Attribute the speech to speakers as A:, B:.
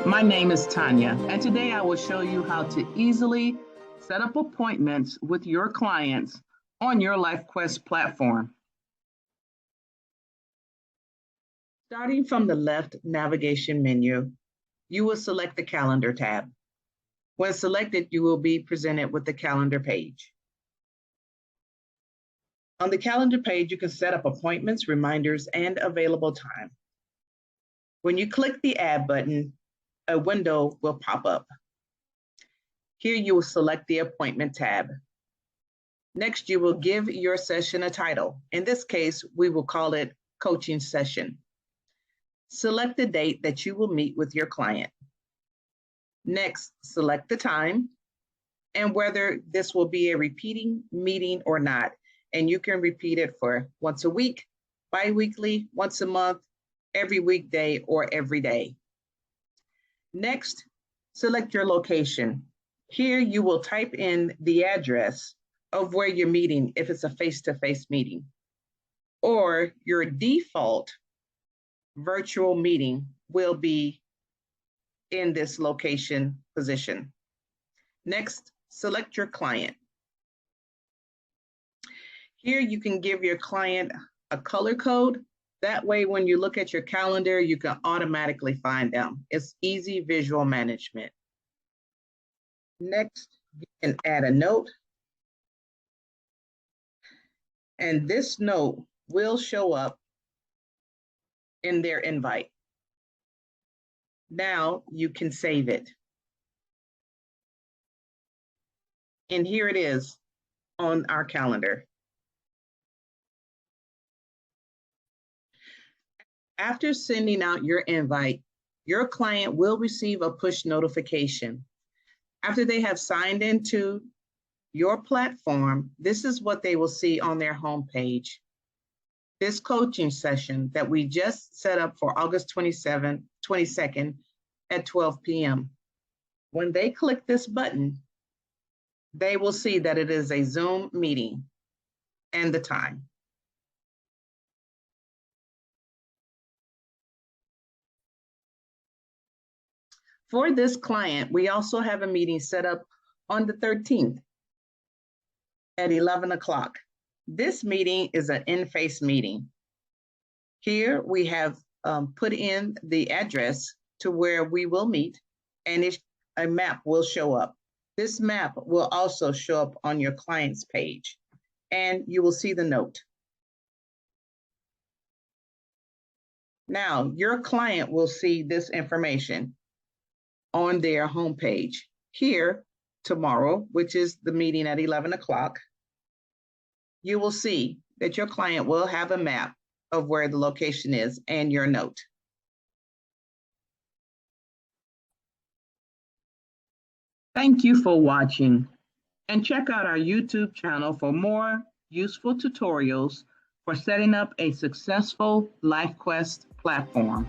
A: My name is Tanya, and today I will show you how to easily set up appointments with your clients on your LyfQuest platform. Starting from the left navigation menu, you will select the Calendar tab. When selected, you will be presented with the Calendar page. On the Calendar page, you can set up appointments, reminders, and available time. When you click the Add button, a window will pop up. Here you will select the Appointment tab. Next, you will give your session a title. In this case, we will call it Coaching Session. Select the date that you will meet with your client. Next, select the time and whether this will be a repeating meeting or not. And you can repeat it for once a week, bi-weekly, once a month, every weekday, or every day. Next, select your location. Here you will type in the address of where you're meeting if it's a face-to-face meeting, or your default virtual meeting will be in this location position. Next, select your client. Here you can give your client a color code. That way, when you look at your calendar, you can automatically find them. It's easy visual management. Next, you can add a note. And this note will show up in their invite. Now you can save it. And here it is on our calendar. After sending out your invite, your client will receive a push notification. After they have signed into your platform, this is what they will see on their homepage. This coaching session that we just set up for August 22nd at 12 p.m. When they click this button, they will see that it is a Zoom meeting and the time. For this client, we also have a meeting set up on the 13th at 11 o'clock. This meeting is an in-face meeting. Here we have put in the address to where we will meet, and a map will show up. This map will also show up on your client's page, and you will see the note. Now, your client will see this information on their homepage. Here, tomorrow, which is the meeting at 11 o'clock, you will see that your client will have a map of where the location is and your note. Thank you for watching, and check out our YouTube channel for more useful tutorials for setting up a successful LyfQuest platform.